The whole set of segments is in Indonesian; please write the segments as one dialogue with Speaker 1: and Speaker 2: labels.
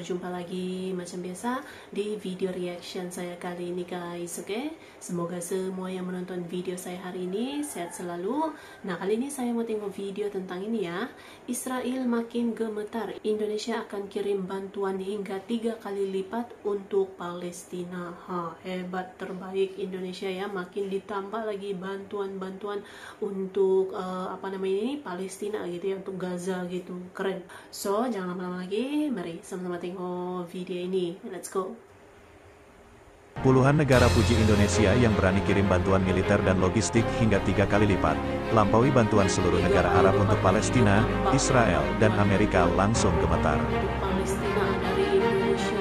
Speaker 1: jumpa lagi macam biasa di video reaction saya kali ini guys, oke? Semoga semua yang menonton video saya hari ini sehat selalu. Nah, kali ini saya mau tengok video tentang ini ya. Israel makin gemetar, Indonesia akan kirim bantuan hingga 3 kali lipat untuk Palestina. Hebat, terbaik Indonesia ya, makin ditambah lagi bantuan-bantuan untuk ini Palestina gitu ya, untuk Gaza gitu. Keren. So, jangan lama-lama lagi, mari sama-sama tengok video ini. Let's go.
Speaker 2: Puluhan negara puji Indonesia yang berani kirim bantuan militer dan logistik hingga 3 kali lipat, lampaui bantuan seluruh negara Arab untuk Palestina, Israel, dan Amerika langsung gemetar.
Speaker 1: Palestina dari Indonesia.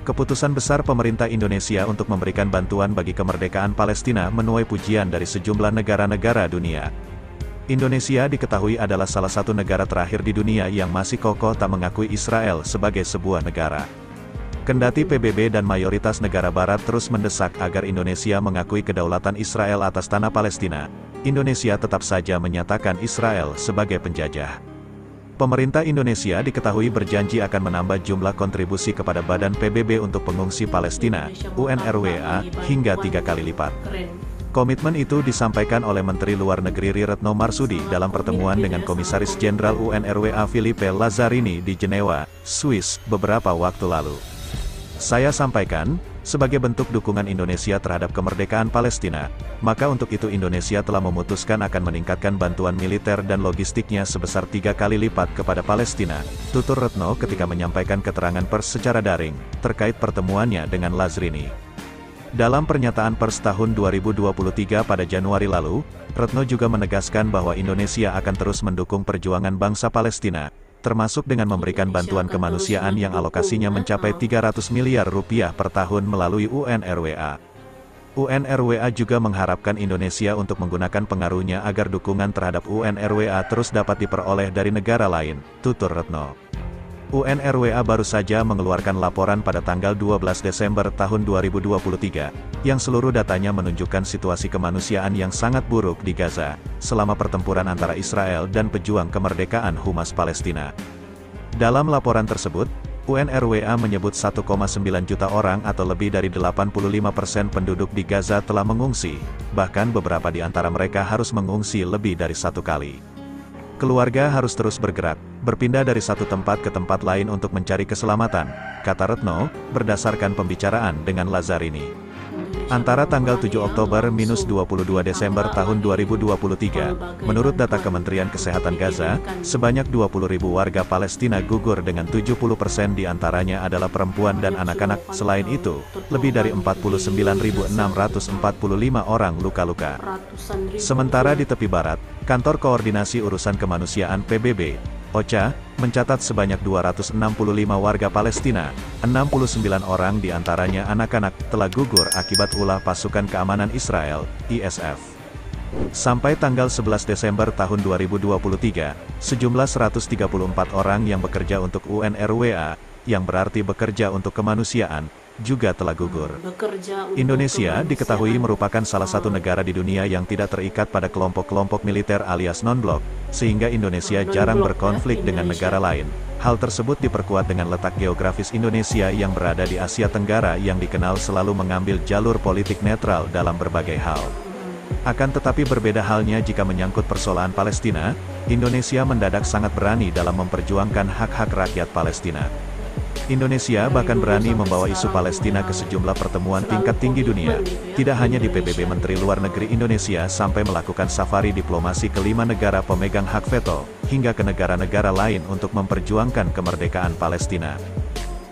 Speaker 2: Keputusan besar pemerintah Indonesia untuk memberikan bantuan bagi kemerdekaan Palestina menuai pujian dari sejumlah negara-negara dunia. Indonesia diketahui adalah salah satu negara terakhir di dunia yang masih kokoh tak mengakui Israel sebagai sebuah negara. Kendati PBB dan mayoritas negara barat terus mendesak agar Indonesia mengakui kedaulatan Israel atas tanah Palestina, Indonesia tetap saja menyatakan Israel sebagai penjajah. Pemerintah Indonesia diketahui berjanji akan menambah jumlah kontribusi kepada Badan PBB untuk pengungsi Palestina, UNRWA, hingga 3 kali lipat. Komitmen itu disampaikan oleh Menteri Luar Negeri Retno Marsudi dalam pertemuan dengan Komisaris Jenderal UNRWA Philippe Lazzarini di Jenewa, Swiss, beberapa waktu lalu. Saya sampaikan, sebagai bentuk dukungan Indonesia terhadap kemerdekaan Palestina, maka untuk itu Indonesia telah memutuskan akan meningkatkan bantuan militer dan logistiknya sebesar 3 kali lipat kepada Palestina, tutur Retno ketika menyampaikan keterangan pers secara daring, terkait pertemuannya dengan Lazzarini. Dalam pernyataan pers tahun 2023 pada Januari lalu, Retno juga menegaskan bahwa Indonesia akan terus mendukung perjuangan bangsa Palestina, termasuk dengan memberikan bantuan kemanusiaan yang alokasinya mencapai 300 miliar rupiah per tahun melalui UNRWA. UNRWA juga mengharapkan Indonesia untuk menggunakan pengaruhnya agar dukungan terhadap UNRWA terus dapat diperoleh dari negara lain, tutur Retno. UNRWA baru saja mengeluarkan laporan pada tanggal 12 Desember tahun 2023, yang seluruh datanya menunjukkan situasi kemanusiaan yang sangat buruk di Gaza, selama pertempuran antara Israel dan pejuang kemerdekaan Hamas Palestina. Dalam laporan tersebut, UNRWA menyebut 1,9 juta orang atau lebih dari 85% penduduk di Gaza telah mengungsi, bahkan beberapa di antara mereka harus mengungsi lebih dari 1 kali. Keluarga harus terus bergerak, berpindah dari satu tempat ke tempat lain untuk mencari keselamatan, kata Retno, berdasarkan pembicaraan dengan Lazzarini. Antara tanggal 7 Oktober minus 22 Desember tahun 2023, menurut data Kementerian Kesehatan Gaza, sebanyak 20.000 warga Palestina gugur dengan 70% diantaranya adalah perempuan dan anak-anak. Selain itu, lebih dari 49.645 orang luka-luka. Sementara di tepi barat, Kantor Koordinasi Urusan Kemanusiaan PBB, OCHA, mencatat sebanyak 265 warga Palestina, 69 orang diantaranya anak-anak, telah gugur akibat ulah pasukan keamanan Israel, ISF. Sampai tanggal 11 Desember tahun 2023, sejumlah 134 orang yang bekerja untuk UNRWA, yang berarti bekerja untuk kemanusiaan, juga telah gugur. Indonesia diketahui merupakan salah satu negara di dunia yang tidak terikat pada kelompok-kelompok militer alias non-blok, sehingga Indonesia jarang berkonflik dengan negara lain. Hal tersebut diperkuat dengan letak geografis Indonesia yang berada di Asia Tenggara yang dikenal selalu mengambil jalur politik netral dalam berbagai hal. Akan tetapi berbeda halnya jika menyangkut persoalan Palestina, Indonesia mendadak sangat berani dalam memperjuangkan hak-hak rakyat Palestina. Indonesia bahkan berani membawa isu Palestina ke sejumlah pertemuan tingkat tinggi dunia, tidak hanya di PBB Menteri Luar Negeri Indonesia sampai melakukan safari diplomasi ke 5 negara pemegang hak veto, hingga ke negara-negara lain untuk memperjuangkan kemerdekaan Palestina.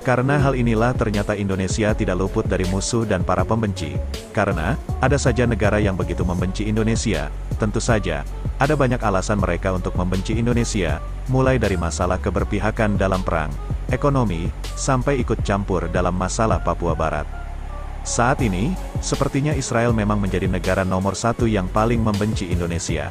Speaker 2: Karena hal inilah ternyata Indonesia tidak luput dari musuh dan para pembenci, karena ada saja negara yang begitu membenci Indonesia. Tentu saja, ada banyak alasan mereka untuk membenci Indonesia, mulai dari masalah keberpihakan dalam perang, ekonomi, sampai ikut campur dalam masalah Papua Barat. Saat ini, sepertinya Israel memang menjadi negara nomor 1 yang paling membenci Indonesia.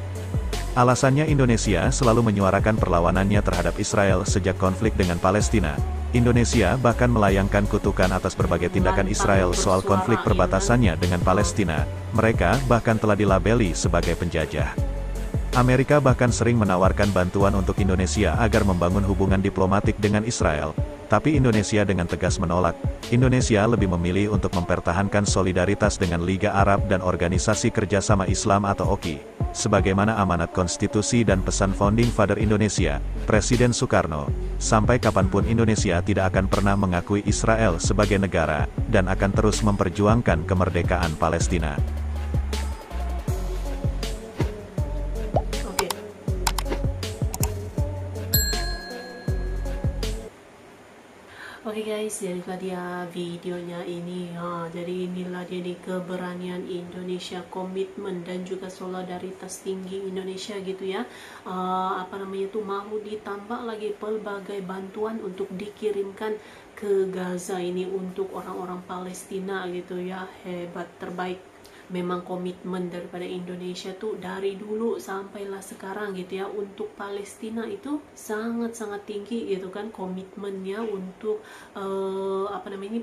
Speaker 2: Alasannya Indonesia selalu menyuarakan perlawanannya terhadap Israel sejak konflik dengan Palestina. Indonesia bahkan melayangkan kutukan atas berbagai tindakan Israel soal konflik perbatasannya dengan Palestina. Mereka bahkan telah dilabeli sebagai penjajah. Amerika bahkan sering menawarkan bantuan untuk Indonesia agar membangun hubungan diplomatik dengan Israel, tapi Indonesia dengan tegas menolak. Indonesia lebih memilih untuk mempertahankan solidaritas dengan Liga Arab dan Organisasi Kerjasama Islam atau OKI. Sebagaimana amanat konstitusi dan pesan Founding Father Indonesia, Presiden Soekarno, sampai kapanpun Indonesia tidak akan pernah mengakui Israel sebagai negara, dan akan terus memperjuangkan kemerdekaan Palestina.
Speaker 1: Oke guys, jadilah dia videonya ini. Jadi inilah dia nih keberanian Indonesia, komitmen dan juga solidaritas tinggi Indonesia gitu ya. Mau ditambah lagi pelbagai bantuan untuk dikirimkan ke Gaza ini untuk orang-orang Palestina gitu ya. Hebat, terbaik. Memang komitmen daripada Indonesia tuh dari dulu sampailah sekarang gitu ya, untuk Palestina itu sangat-sangat tinggi gitu kan komitmennya untuk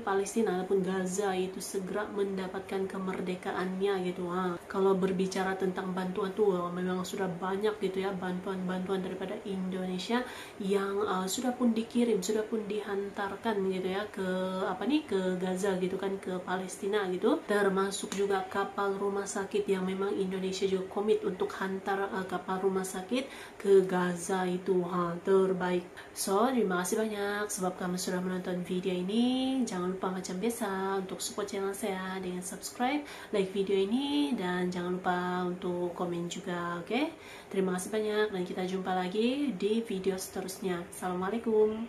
Speaker 1: Palestina ataupun Gaza itu segera mendapatkan kemerdekaannya gitu. Kalau berbicara tentang bantuan tuh memang sudah banyak gitu ya, bantuan-bantuan daripada Indonesia yang sudah pun dikirim, sudah pun dihantarkan gitu ya ke ke Gaza gitu kan, ke Palestina gitu, termasuk juga kapal rumah sakit yang memang Indonesia juga komit untuk hantar kapal rumah sakit ke Gaza itu. Terbaik. So, terima kasih banyak sebab kamu sudah menonton video ini. Jangan lupa macam biasa untuk support channel saya dengan subscribe, like video ini, dan jangan lupa untuk komen juga, oke? Terima kasih banyak dan kita jumpa lagi di video seterusnya. Assalamualaikum.